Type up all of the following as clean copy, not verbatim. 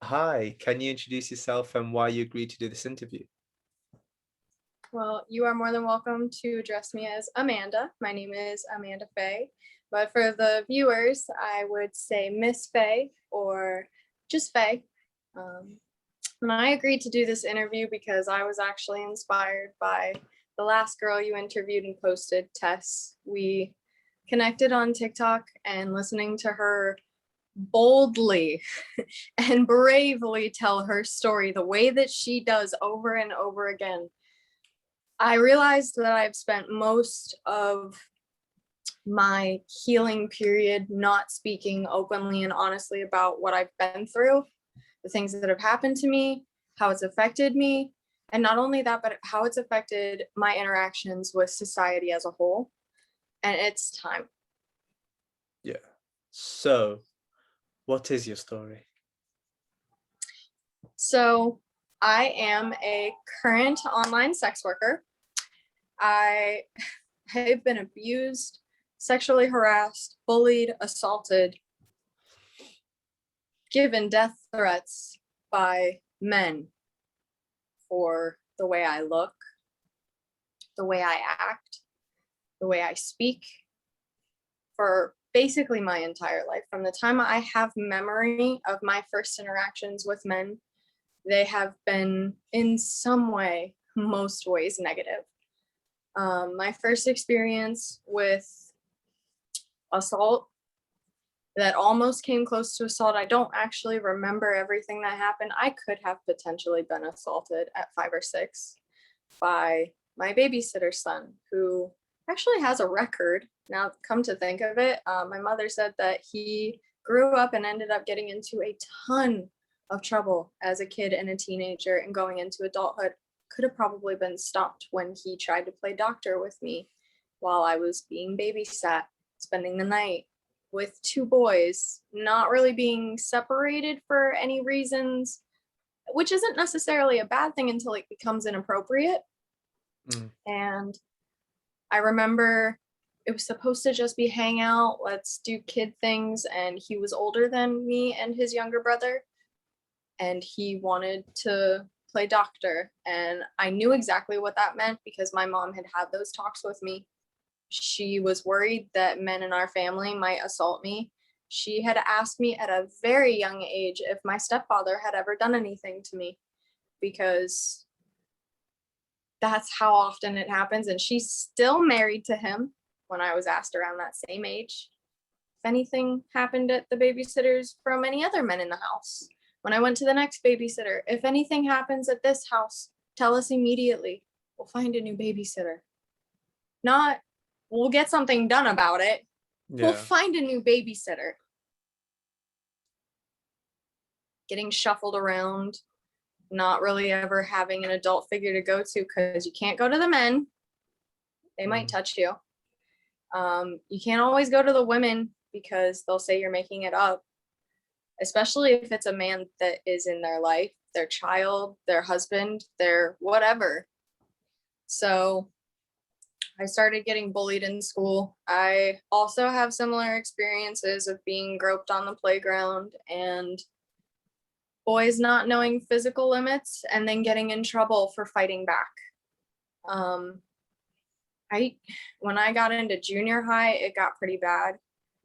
Hi, can you introduce yourself and why you agreed to do this interview? Well, you are more than welcome to address me as Amanda. My name is Amanda Faye. But for the viewers, I would say Miss Faye or just Faye. Um, and I agreed to do this interview because I was actually inspired by the last girl you interviewed and posted, Tess. We connected on TikTok and listening to her boldly and bravely tell her story the way that she does over and over again. I realized that I've spent most of my healing period not speaking openly and honestly about what I've been through, the things that have happened to me, how it's affected me, and not only that, but how it's affected my interactions with society as a whole. And it's time. Yeah. So, what is your story? So, I am a current online sex worker. I have been abused, sexually harassed, bullied, assaulted, given death threats by men for the way I look, the way I act, the way I speak, for basically my entire life. From the time I have memory of my first interactions with men, they have been in some way, most ways, negative. My first experience with assault that almost came close to assault. I don't actually remember everything that happened. I could have potentially been assaulted at 5 or 6 by my babysitter's son, who actually has a record. Now, come to think of it, my mother said that he grew up and ended up getting into a ton of trouble as a kid and a teenager and going into adulthood. Could have probably been stopped when he tried to play doctor with me while I was being babysat, spending the night with 2 boys, not really being separated for any reasons, which isn't necessarily a bad thing until it becomes inappropriate. Mm. And I remember it was supposed to just be hang out, let's do kid things. And he was older than me and his younger brother. And he wanted to play doctor. And I knew exactly what that meant because my mom had had those talks with me. She was worried that men in our family might assault me. She had asked me at a very young age if my stepfather had ever done anything to me because that's how often it happens. And she's still married to him when I was asked around that same age if anything happened at the babysitters from any other men in the house. When I went to the next babysitter, if anything happens at this house, tell us immediately. We'll find a new babysitter. Not, we'll get something done about it. We'll Yeah. find a new babysitter. Getting shuffled around, not really ever having an adult figure to go to because you can't go to the men. They might touch you. You can't always go to the women because they'll say you're making it up, especially if it's a man that is in their life, their child, their husband, their whatever. So I started getting bullied in school. I also have similar experiences of being groped on the playground and boys not knowing physical limits and then getting in trouble for fighting back. When I got into junior high, it got pretty bad.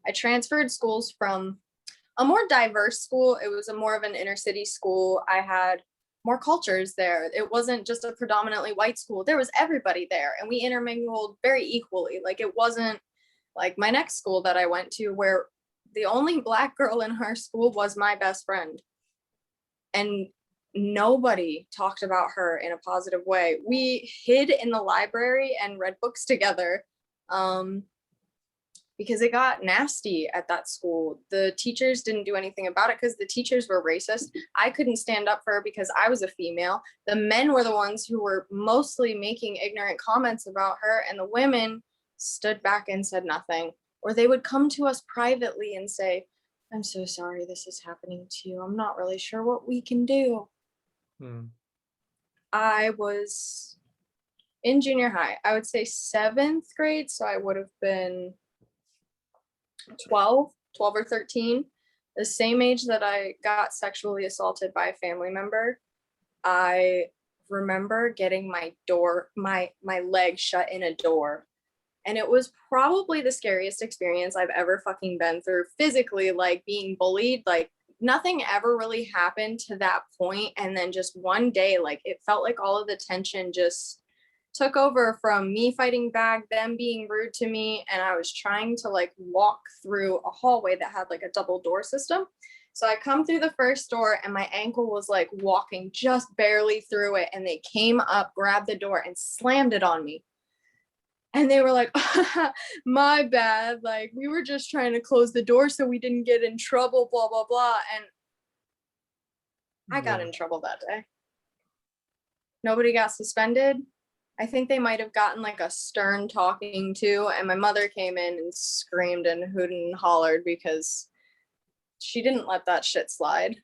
I transferred schools from a more diverse school. It was a more of an inner city school. I had more cultures there. It wasn't just a predominantly white school. There was everybody there and we intermingled very equally. Like it wasn't like my next school that I went to where the only Black girl in our school was my best friend. And nobody talked about her in a positive way. We hid in the library and read books together because it got nasty at that school. The teachers didn't do anything about it because the teachers were racist. I couldn't stand up for her because I was a female. The men were the ones who were mostly making ignorant comments about her, and the women stood back and said nothing. Or they would come to us privately and say, I'm so sorry this is happening to you. I'm not really sure what we can do. I was in junior high, I would say 7th grade. So I would have been 12 or 13. The same age that I got sexually assaulted by a family member, I remember getting my leg shut in a door. And it was probably the scariest experience I've ever fucking been through physically, like being bullied. Like nothing ever really happened to that point. And then just one day, like it felt like all of the tension just took over from me fighting back, them being rude to me. And I was trying to like walk through a hallway that had like a double door system. So I come through the first door and my ankle was like walking just barely through it. And they came up, grabbed the door and slammed it on me. And they were like, my bad. Like, we were just trying to close the door so we didn't get in trouble, blah, blah, blah. And I got in trouble that day. Nobody got suspended. I think they might have gotten like a stern talking to. And my mother came in and screamed and hooted and hollered because she didn't let that shit slide.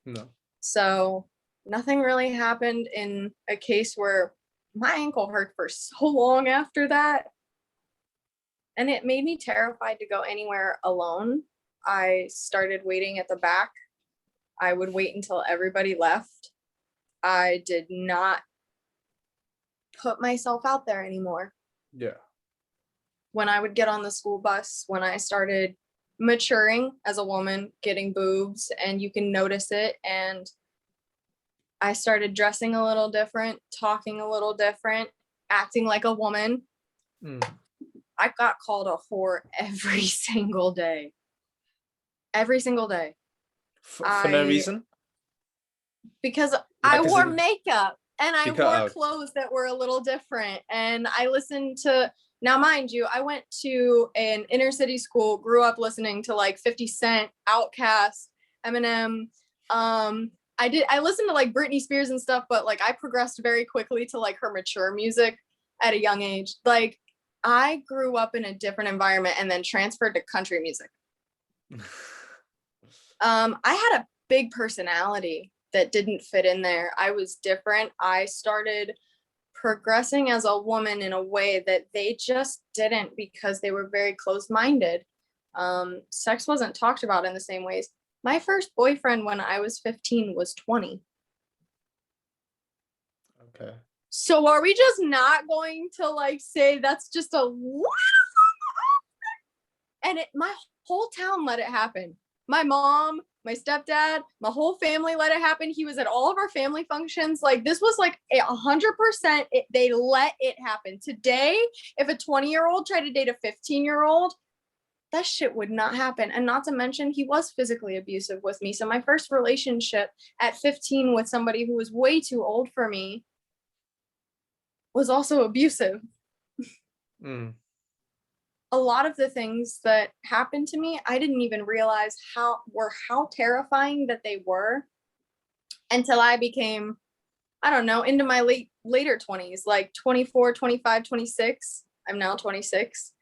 No. So nothing really happened in a case where my ankle hurt for so long after that. And it made me terrified to go anywhere alone. I started waiting at the back. I would wait until everybody left. I did not put myself out there anymore. Yeah. When I would get on the school bus, when I started maturing as a woman, getting boobs, and you can notice it, and I started dressing a little different, talking a little different, acting like a woman. I got called a whore every single day. Every single day. For no reason? Because Like, I wore makeup and I wore out. clothes that were a little different. And I listened to, now mind you, I went to an inner city school, grew up listening to like 50 Cent, Outkast, Eminem. I listened to like Britney Spears and stuff, but like I progressed very quickly to like her mature music at a young age. Like I grew up in a different environment and then transferred to country music. I had a big personality that didn't fit in there. I was different. I started progressing as a woman in a way that they just didn't because they were very closed-minded. Sex wasn't talked about in the same ways. My first boyfriend when I was 15 was 20. Okay. So are we just not going to like say that's just a and my whole town let it happen. My mom, my stepdad, my whole family let it happen. He was at all of our family functions. Like this was like 100%. They let it happen. Today, if a 20-year-old tried to date a 15-year-old, that shit would not happen. And not to mention, he was physically abusive with me. So my first relationship at 15 with somebody who was way too old for me was also abusive. A lot of the things that happened to me, I didn't even realize how terrifying that they were until I became, I don't know, into my later 20s, like 24, 25, 26. I'm now 26.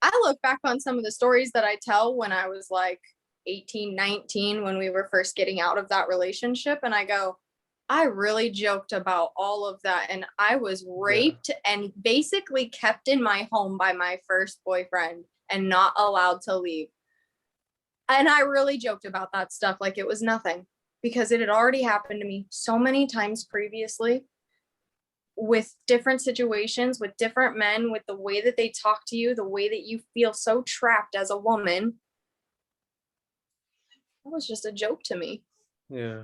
I look back on some of the stories that I tell when I was like 18, 19, when we were first getting out of that relationship, and I go, I really joked about all of that. And I was raped and basically kept in my home by my first boyfriend and not allowed to leave. And I really joked about that stuff like it was nothing because it had already happened to me so many times previously with different situations, with different men, with the way that they talk to you, the way that you feel so trapped as a woman. That was just a joke to me. Yeah.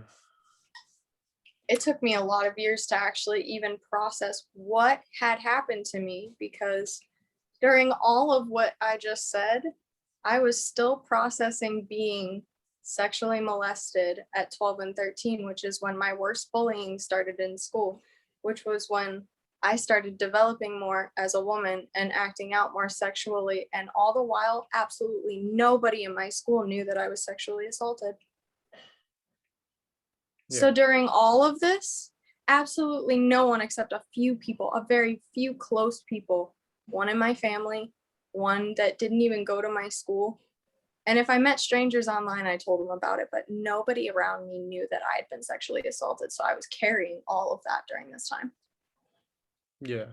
It took me a lot of years to actually even process what had happened to me because during all of what I just said, I was still processing being sexually molested at 12 and 13, which is when my worst bullying started in school, which was when I started developing more as a woman and acting out more sexually. And all the while, absolutely nobody in my school knew that I was sexually assaulted. So during all of this, absolutely no one except a few people, a very few close people, one in my family, one that didn't even go to my school. And if I met strangers online, I told them about it, but nobody around me knew that I had been sexually assaulted. So I was carrying all of that during this time. Yeah.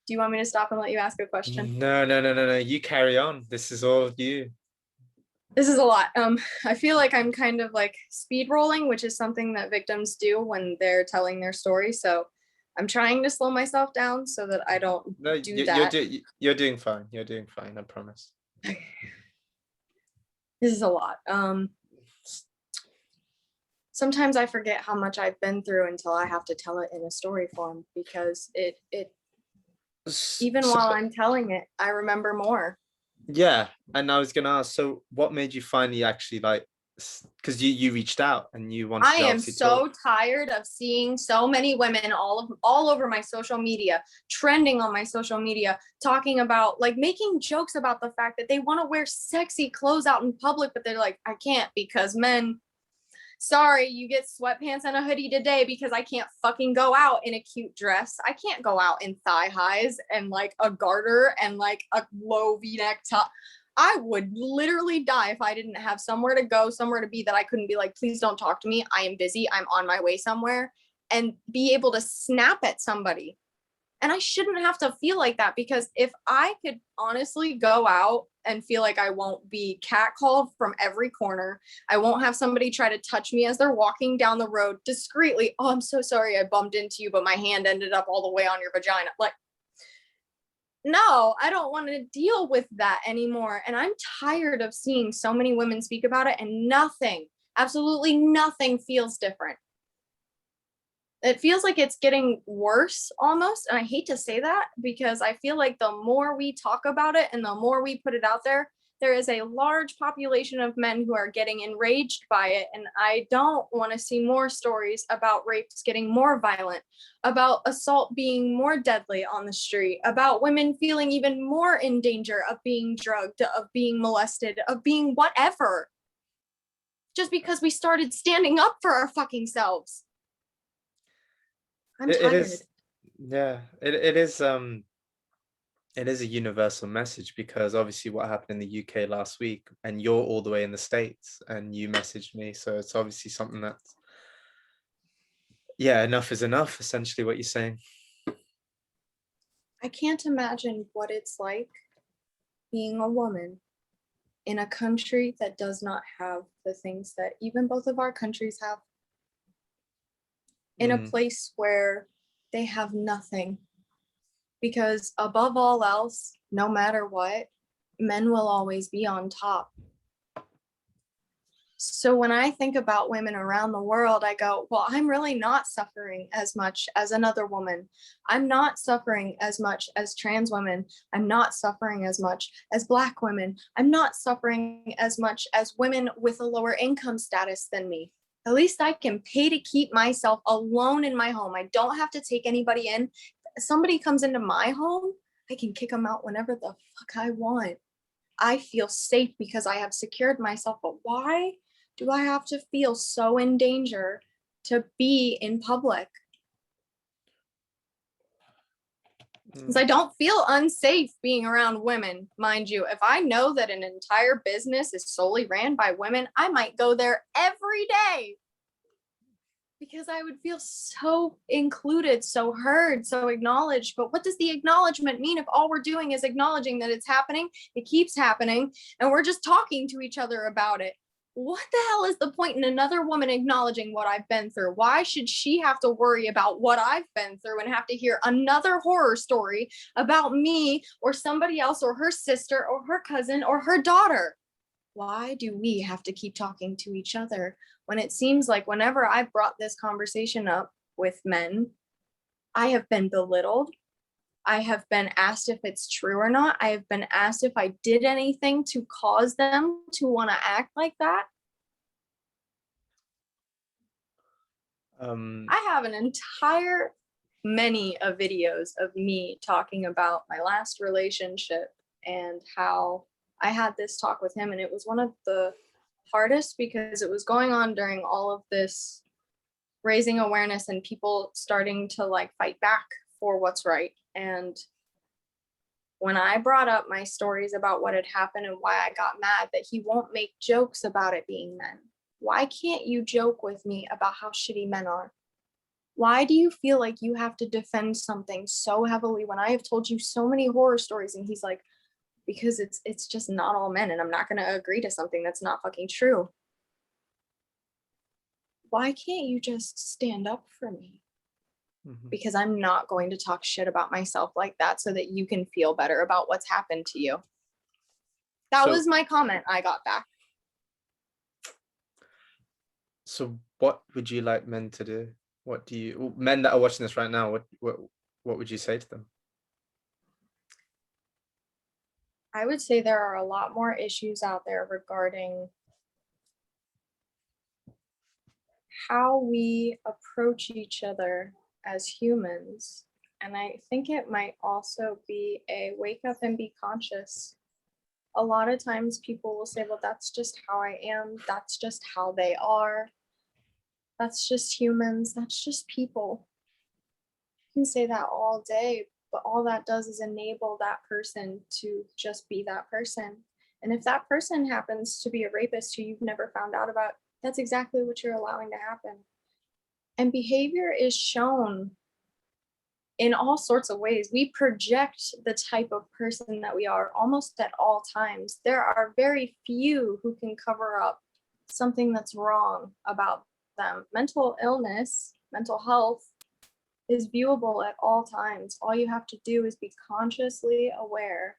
Do you want me to stop and let you ask a question? No. You carry on. This is all you. This is a lot. I feel like I'm kind of like speed rolling, which is something that victims do when they're telling their story. So I'm trying to slow myself down so that I don't No, do that. you're doing fine. You're doing fine, I promise. This is a lot. Sometimes I forget how much I've been through until I have to tell it in a story form, because it even So, while I'm telling it, I remember more. yeah, and I was gonna ask, so what made you finally actually like, because you reached out and you wanted I to am obviously talk. so tired of seeing so many women all over my social media, trending on my social media, talking about, like, making jokes about the fact that they want to wear sexy clothes out in public, but they're like, I can't because men, sorry, you get sweatpants and a hoodie today because I can't fucking go out in a cute dress. I can't go out in thigh highs and like a garter and like a low V-neck top. I would literally die if I didn't have somewhere to go, somewhere to be, that I couldn't be like, please don't talk to me. I am busy. I'm on my way somewhere, and be able to snap at somebody. And I shouldn't have to feel like that, because if I could honestly go out and feel like I won't be catcalled from every corner, I won't have somebody try to touch me as they're walking down the road discreetly. Oh, I'm so sorry I bumped into you, but my hand ended up all the way on your vagina. Like, no, I don't want to deal with that anymore. And I'm tired of seeing so many women speak about it and nothing, absolutely nothing feels different. It feels like it's getting worse almost. And I hate to say that, because I feel like the more we talk about it and the more we put it out there, there is a large population of men who are getting enraged by it. And I don't want to see more stories about rapes getting more violent, about assault being more deadly on the street, about women feeling even more in danger of being drugged, of being molested, of being whatever, just because we started standing up for our fucking selves. I'm It tired. is, yeah, it is a universal message, because obviously what happened in the UK last week, and you're all the way in the States and you messaged me, so it's obviously something that's, yeah, enough is enough, essentially what you're saying. I can't imagine what it's like being a woman in a country that does not have the things that even both of our countries have, in a Mm. place where they have nothing. Because above all else, no matter what, men will always be on top. So when I think about women around the world, I go, well, I'm really not suffering as much as another woman. I'm not suffering as much as trans women. I'm not suffering as much as Black women. I'm not suffering as much as women with a lower income status than me. At least I can pay to keep myself alone in my home. I don't have to take anybody in. If somebody comes into my home, I can kick them out whenever the fuck I want. I feel safe because I have secured myself. But why do I have to feel so in danger to be in public? Because I don't feel unsafe being around women, mind you. If I know that an entire business is solely ran by women, I might go there every day, because I would feel so included, so heard, so acknowledged. But what does the acknowledgement mean if all we're doing is acknowledging that it's happening, it keeps happening, and we're just talking to each other about it? What the hell is the point in another woman acknowledging what I've been through? Why should she have to worry about what I've been through and have to hear another horror story about me or somebody else or her sister or her cousin or her daughter? Why do we have to keep talking to each other when it seems like whenever I've brought this conversation up with men, I have been belittled? I have been asked if it's true or not. I have been asked if I did anything to cause them to want to act like that. I have an entire many of videos of me talking about my last relationship and how I had this talk with him, and it was one of the hardest because it was going on during all of this raising awareness and people starting to like fight back for what's right. And when I brought up my stories about what had happened and why I got mad that he won't make jokes about it being men. Why can't you joke with me about how shitty men are? Why do you feel like you have to defend something so heavily when I have told you so many horror stories? And he's like, because it's just not all men, and I'm not going to agree to something that's not fucking true. Why can't you just stand up for me? Because I'm not going to talk shit about myself like that so that you can feel better about what's happened to you. That was my comment I got back. So what would you like men to do? Men that are watching this right now, what would you say to them? I would say there are a lot more issues out there regarding how we approach each other as humans. And I think it might also be a wake up and be conscious. A lot of times people will say, well, that's just how I am. That's just how they are. That's just humans. That's just people. You can say that all day, but all that does is enable that person to just be that person. And if that person happens to be a rapist who you've never found out about, that's exactly what you're allowing to happen. And behavior is shown in all sorts of ways. We project the type of person that we are almost at all times. There are very few who can cover up something that's wrong about them. Mental illness, mental health is viewable at all times. All you have to do is be consciously aware.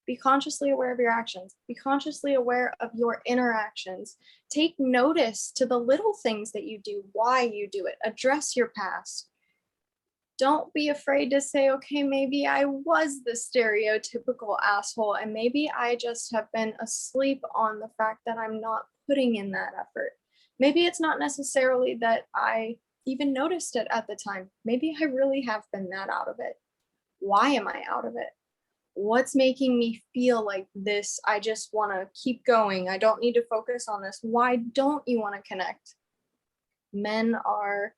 Be consciously aware of your actions. Be consciously aware of your interactions. Take notice to the little things that you do, why you do it. Address your past. Don't be afraid to say, okay, maybe I was the stereotypical asshole, and maybe I just have been asleep on the fact that I'm not putting in that effort. Maybe it's not necessarily that I even noticed it at the time. Maybe I really have been that out of it. Why am I out of it? What's making me feel like this? I just want to keep going. I don't need to focus on this. Why don't you want to connect? Men are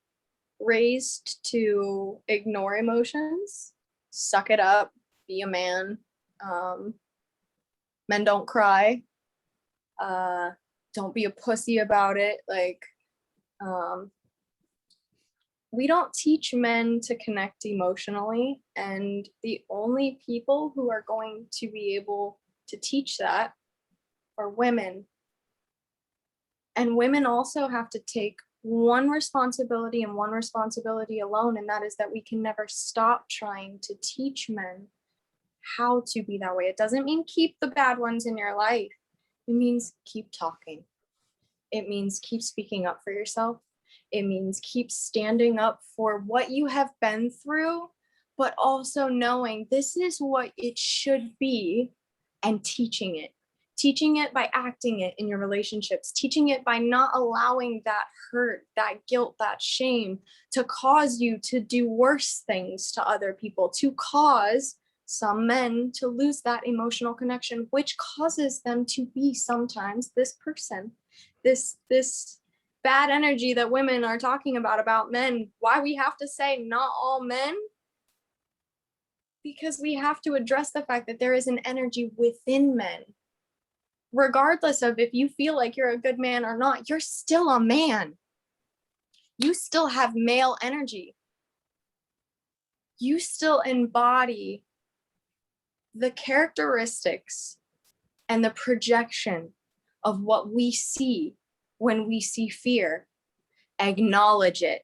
raised to ignore emotions, suck it up, be a man. Men don't cry. Don't be a pussy about it. Like, we don't teach men to connect emotionally, and the only people who are going to be able to teach that are women. And women also have to take one responsibility and one responsibility alone, and that is that we can never stop trying to teach men how to be that way. It doesn't mean keep the bad ones in your life. It means keep talking. It means keep speaking up for yourself. It means keep standing up for what you have been through, but also knowing this is what it should be and teaching it. Teaching it by acting it in your relationships, teaching it by not allowing that hurt, that guilt, that shame to cause you to do worse things to other people, to cause some men to lose that emotional connection, which causes them to be sometimes this person, this bad energy that women are talking about men. Why we have to say not all men? Because we have to address the fact that there is an energy within men. Regardless of if you feel like you're a good man or not, you're still a man. You still have male energy. You still embody the characteristics and the projection of what we see when we see fear. Acknowledge it.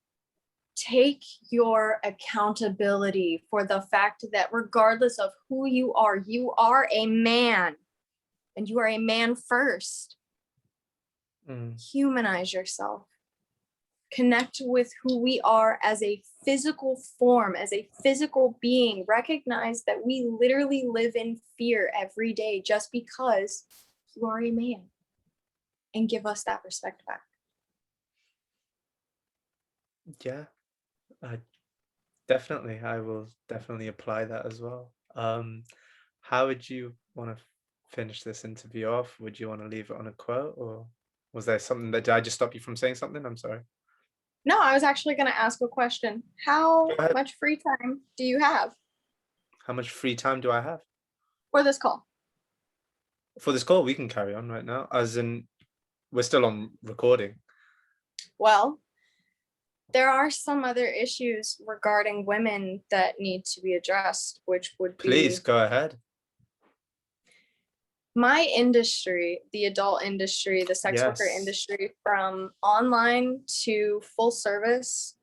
Take your accountability for the fact that regardless of who you are a man. And you are a man first. Humanize yourself. Connect with who we are as a physical form, as a physical being. Recognize that we literally live in fear every day just because you are a man. And give us that respect back. Yeah, I will definitely apply that as well. How would you want to finish this interview off? Would you want to leave it on a quote, or was there something did I just stop you from saying something? I'm sorry. No, I was actually going to ask a question. How much free time do you have? How much free time do I have? For this call? For this call, we can carry on right now, as in we're still on recording. Well, there are some other issues regarding women that need to be addressed, which would be... Please, go ahead. My industry, the adult industry, the sex worker Yes. industry, from online to full service,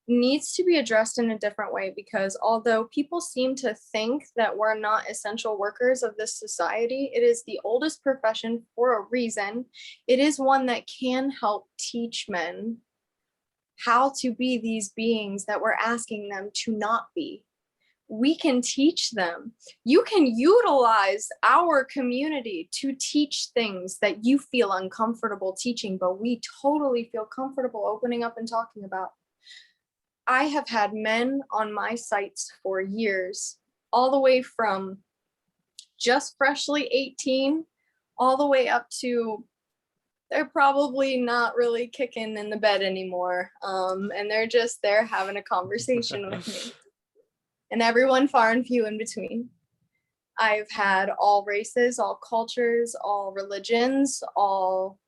needs to be addressed in a different way, because although people seem to think that we're not essential workers of this society, it is the oldest profession for a reason. It is one that can help teach men how to be these beings that we're asking them to not be. We can teach them. You can utilize our community to teach things that you feel uncomfortable teaching, but we totally feel comfortable opening up and talking about. I have had men on my sites for years, all the way from just freshly 18, all the way up to they're probably not really kicking in the bed anymore. And they're just there having a conversation with me, and everyone far and few in between. I've had all races, all cultures, all religions, all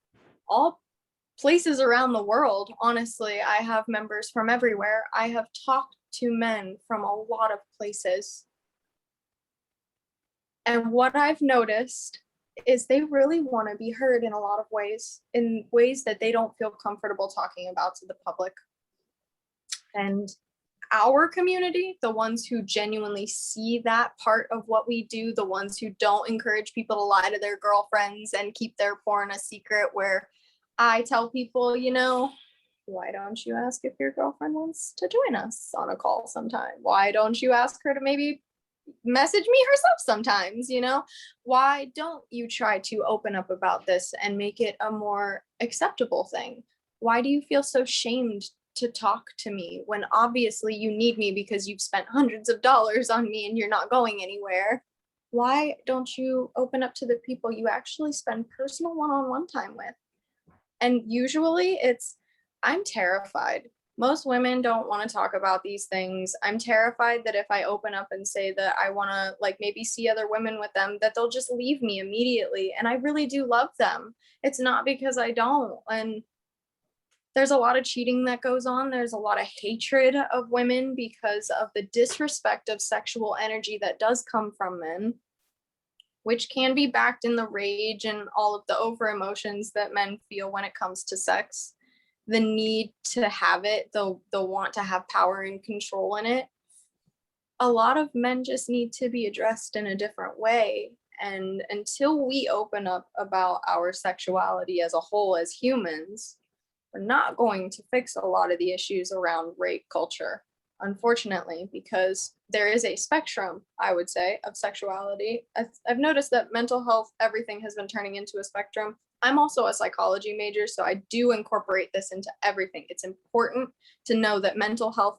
places around the world. Honestly, I have members from everywhere. I have talked to men from a lot of places. And what I've noticed is they really want to be heard in a lot of ways, in ways that they don't feel comfortable talking about to the public. And our community, the ones who genuinely see that part of what we do, the ones who don't encourage people to lie to their girlfriends and keep their porn a secret, where I tell people, why don't you ask if your girlfriend wants to join us on a call sometime? Why don't you ask her to maybe message me herself sometimes? Why don't you try to open up about this and make it a more acceptable thing? Why do you feel so shamed to talk to me when obviously you need me because you've spent hundreds of dollars on me and you're not going anywhere? Why don't you open up to the people you actually spend personal one-on-one time with? And usually I'm terrified. Most women don't want to talk about these things. I'm terrified that if I open up and say that I want to maybe see other women with them, that they'll just leave me immediately. And I really do love them. It's not because I don't. And there's a lot of cheating that goes on. There's a lot of hatred of women because of the disrespect of sexual energy that does come from men, which can be backed in the rage and all of the over emotions that men feel when it comes to sex. The need to have it, the want to have power and control in it. A lot of men just need to be addressed in a different way. And until we open up about our sexuality as a whole as humans, we're not going to fix a lot of the issues around rape culture, unfortunately, because there is a spectrum, I would say, of sexuality. I've noticed that mental health, everything has been turning into a spectrum. I'm also a psychology major, so I do incorporate this into everything. It's important to know that mental health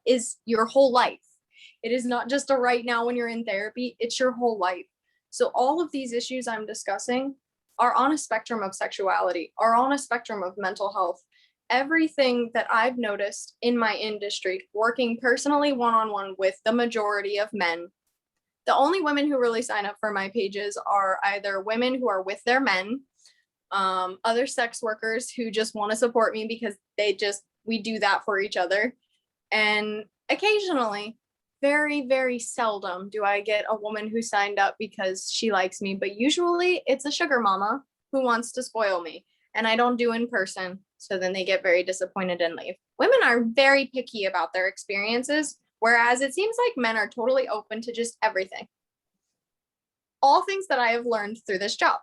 is your whole life. It is not just a right now when you're in therapy, it's your whole life. So all of these issues I'm discussing are on a spectrum of sexuality, are on a spectrum of mental health. Everything that I've noticed in my industry, working personally one-on-one with the majority of men, the only women who really sign up for my pages are either women who are with their men, other sex workers who just want to support me because we do that for each other. And occasionally, very, very seldom do I get a woman who signed up because she likes me, but usually it's a sugar mama who wants to spoil me, and I don't do in person. So then they get very disappointed and leave. Women are very picky about their experiences, whereas it seems like men are totally open to just everything. All things that I have learned through this job.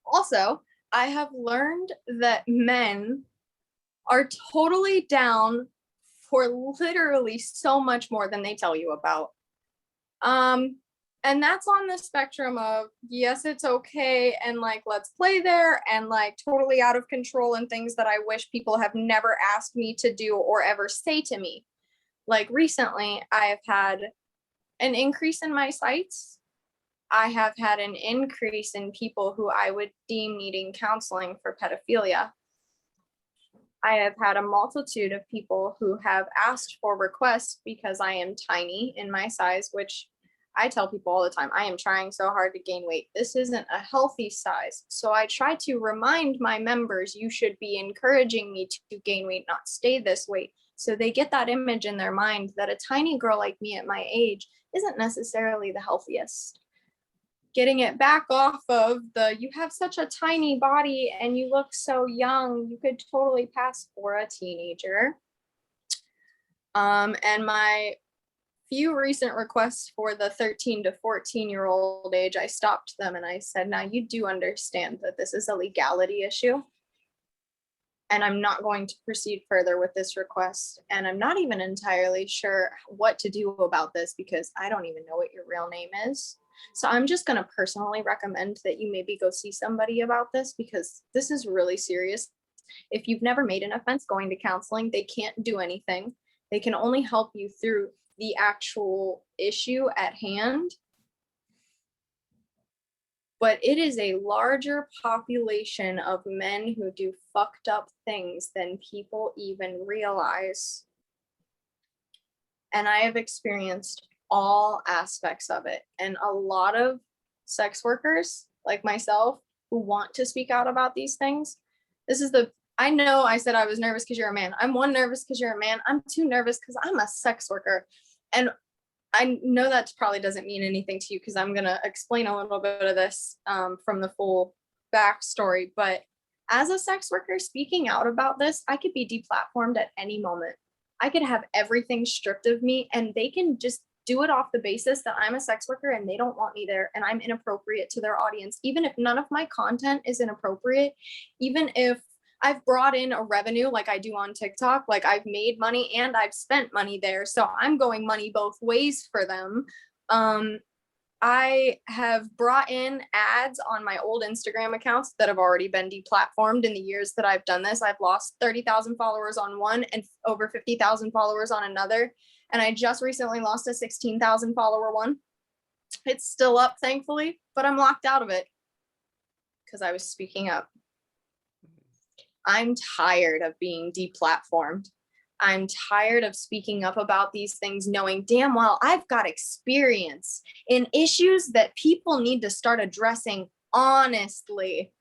Also, I have learned that men are totally down for literally so much more than they tell you about. And that's on the spectrum of, yes, it's okay, and let's play there, and totally out of control, and things that I wish people have never asked me to do or ever say to me. Recently, I have had an increase in my sites. I have had an increase in people who I would deem needing counseling for pedophilia. I have had a multitude of people who have asked for requests because I am tiny in my size, which I tell people all the time, I am trying so hard to gain weight. This isn't a healthy size. So I try to remind my members, you should be encouraging me to gain weight, not stay this weight. So they get that image in their mind that a tiny girl like me at my age isn't necessarily the healthiest. getting it back off of the, you have such a tiny body and you look so young, you could totally pass for a teenager. And my few recent requests for the 13 to 14-year-old age, I stopped them and I said, now you do understand that this is a legality issue. And I'm not going to proceed further with this request. And I'm not even entirely sure what to do about this because I don't even know what your real name is. So I'm just going to personally recommend that you maybe go see somebody about this because this is really serious. If you've never made an offense going to counseling, they can't do anything. They can only help you through the actual issue at hand. But it is a larger population of men who do fucked up things than people even realize. And I have experienced all aspects of it. And a lot of sex workers like myself who want to speak out about these things, I know I said I was nervous because you're a man. I'm one, nervous because you're a man. I'm two, nervous because I'm a sex worker. And I know that probably doesn't mean anything to you because I'm going to explain a little bit of this from the full backstory. But as a sex worker speaking out about this, I could be deplatformed at any moment. I could have everything stripped of me and they can just do it off the basis that I'm a sex worker and they don't want me there and I'm inappropriate to their audience. Even if none of my content is inappropriate, even if I've brought in a revenue like I do on TikTok, like I've made money and I've spent money there. So I'm going money both ways for them. I have brought in ads on my old Instagram accounts that have already been deplatformed in the years that I've done this. I've lost 30,000 followers on one and over 50,000 followers on another. And I just recently lost a 16,000 follower one. It's still up, thankfully, but I'm locked out of it because I was speaking up. I'm tired of being deplatformed. I'm tired of speaking up about these things, knowing damn well I've got experience in issues that people need to start addressing honestly.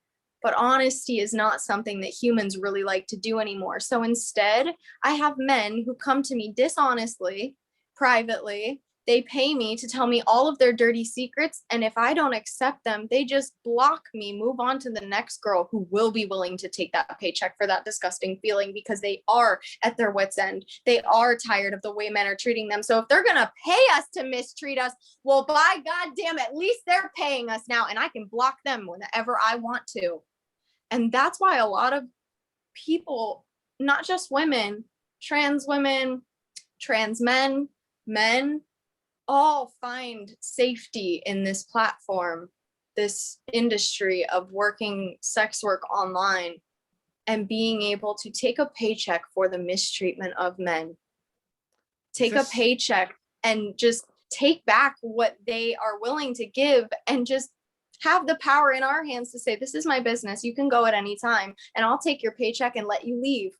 But honesty is not something that humans really like to do anymore. So instead, I have men who come to me dishonestly, privately. They pay me to tell me all of their dirty secrets. And if I don't accept them, they just block me, move on to the next girl who will be willing to take that paycheck for that disgusting feeling because they are at their wits' end. They are tired of the way men are treating them. So if they're going to pay us to mistreat us, well, by God damn, at least they're paying us now. And I can block them whenever I want to. And that's why a lot of people, not just women, trans men, men, all find safety in this platform, this industry of working sex work online and being able to take a paycheck for the mistreatment of men. Take a paycheck and just take back what they are willing to give and just have the power in our hands to say, this is my business. You can go at any time and I'll take your paycheck and let you leave.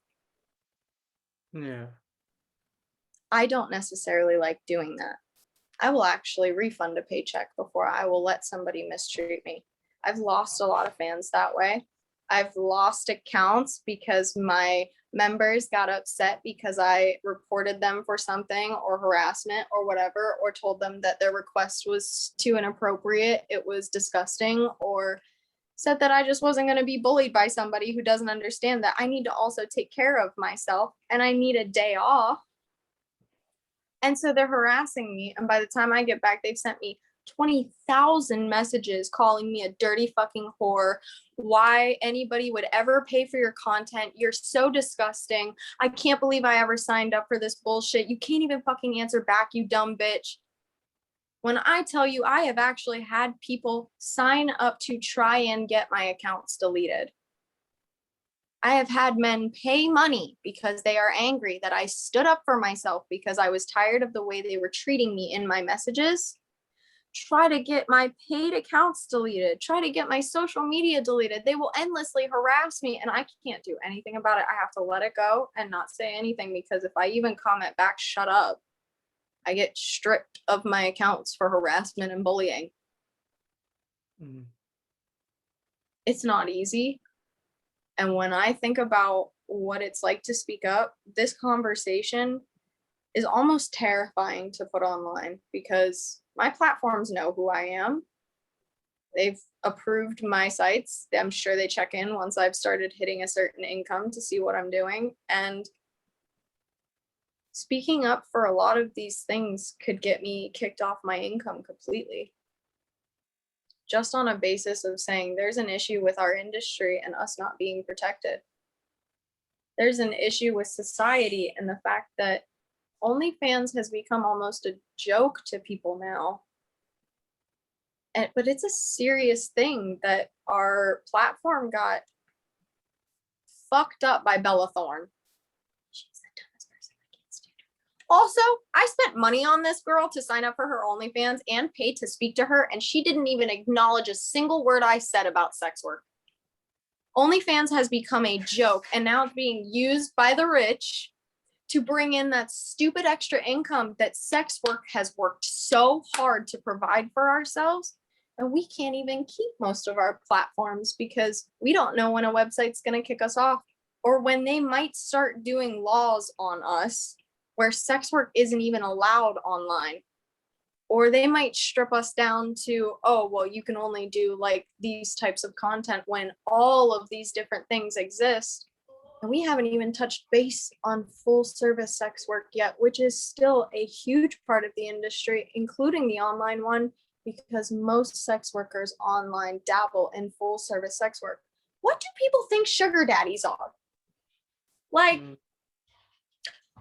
Yeah. I don't necessarily like doing that. I will actually refund a paycheck before I will let somebody mistreat me. I've lost a lot of fans that way. I've lost accounts because my members got upset because I reported them for something or harassment or whatever, or told them that their request was too inappropriate, it was disgusting, or said that I just wasn't going to be bullied by somebody who doesn't understand that I need to also take care of myself and I need a day off. And so they're harassing me. And by the time I get back, they've sent me 20,000 messages calling me a dirty fucking whore. Why anybody would ever pay for your content. You're so disgusting. I can't believe I ever signed up for this bullshit. You can't even fucking answer back, you dumb bitch. When I tell you, I have actually had people sign up to try and get my accounts deleted. I have had men pay money because they are angry that I stood up for myself because I was tired of the way they were treating me in my messages. Try to get my paid accounts deleted, try to get my social media deleted. They will endlessly harass me and I can't do anything about it. I have to let it go and not say anything because if I even comment back, shut up, I get stripped of my accounts for harassment and bullying. Mm. It's not easy. And when I think about what it's like to speak up, this conversation is almost terrifying to put online because my platforms know who I am. They've approved my sites. I'm sure they check in once I've started hitting a certain income to see what I'm doing. And speaking up for a lot of these things could get me kicked off my income completely. Just on a basis of saying there's an issue with our industry and us not being protected. There's an issue with society and the fact that OnlyFans has become almost a joke to people now. But it's a serious thing that our platform got fucked up by Bella Thorne. She's the dumbest person I can't stand her. Also, I spent money on this girl to sign up for her OnlyFans and pay to speak to her, and she didn't even acknowledge a single word I said about sex work. OnlyFans has become a joke, and now it's being used by the rich to bring in that stupid extra income that sex work has worked so hard to provide for ourselves. And we can't even keep most of our platforms because we don't know when a website's going to kick us off or when they might start doing laws on us where sex work isn't even allowed online. Or they might strip us down to, oh, well, you can only do like these types of content when all of these different things exist. And we haven't even touched base on full service sex work yet, which is still a huge part of the industry, including the online one, because most sex workers online dabble in full service sex work. What do people think sugar daddies are? Like,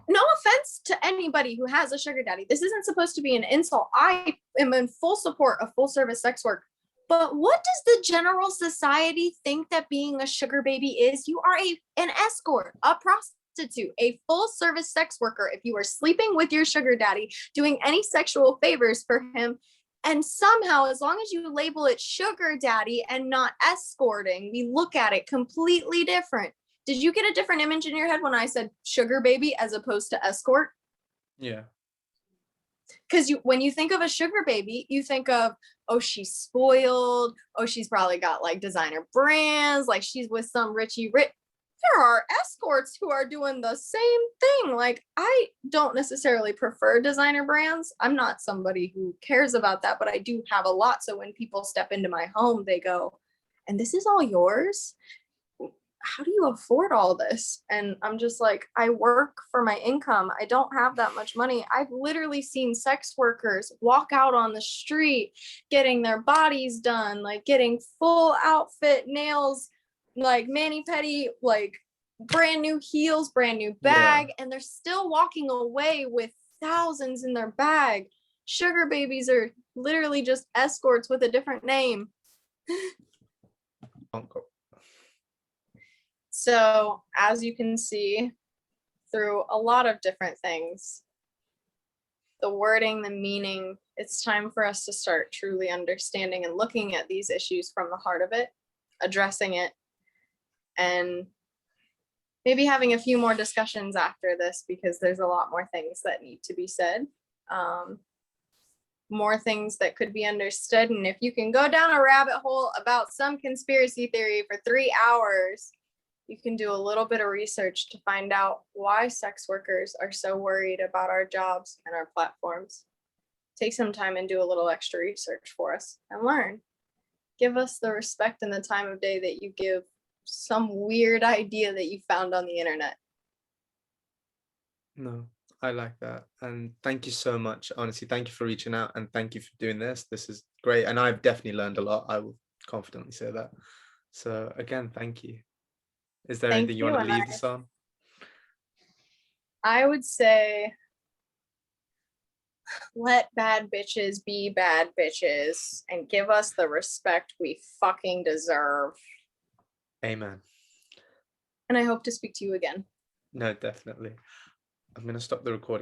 no offense to anybody who has a sugar daddy. This isn't supposed to be an insult. I am in full support of full service sex work. But what does the general society think that being a sugar baby is? You are an escort, a prostitute, a full service sex worker. If you are sleeping with your sugar daddy, doing any sexual favors for him, and somehow, as long as you label it sugar daddy and not escorting, we look at it completely different. Did you get a different image in your head when I said sugar baby as opposed to escort? Yeah. Because when you think of a sugar baby, you think of, oh, she's spoiled. Oh, she's probably got like designer brands. Like she's with some richy rich. There are escorts who are doing the same thing. Like I don't necessarily prefer designer brands. I'm not somebody who cares about that, but I do have a lot. So when people step into my home, they go, and this is all yours? How do you afford all this? And I'm just like, I work for my income. I don't have that much money. I've literally seen sex workers walk out on the street getting their bodies done, like getting full outfit nails, like mani-pedi, like brand new heels, brand new bag, and they're still walking away with thousands in their bag. Sugar babies are literally just escorts with a different name. Uncle. So as you can see through a lot of different things, the wording, the meaning, it's time for us to start truly understanding and looking at these issues from the heart of it, addressing it, and maybe having a few more discussions after this because there's a lot more things that need to be said. More things that could be understood. And if you can go down a rabbit hole about some conspiracy theory for 3 hours, you can do a little bit of research to find out why sex workers are so worried about our jobs and our platforms. Take some time and do a little extra research for us and learn. Give us the respect and the time of day that you give some weird idea that you found on the internet. No, I like that. And thank you so much. Honestly, thank you for reaching out and thank you for doing this. This is great. And I've definitely learned a lot. I will confidently say that. So again, thank you. Is there Thank anything you you. want to And leave this on? I would say let bad bitches be bad bitches and give us the respect we fucking deserve. Amen. And I hope to speak to you again. No, definitely. I'm going to stop the recording.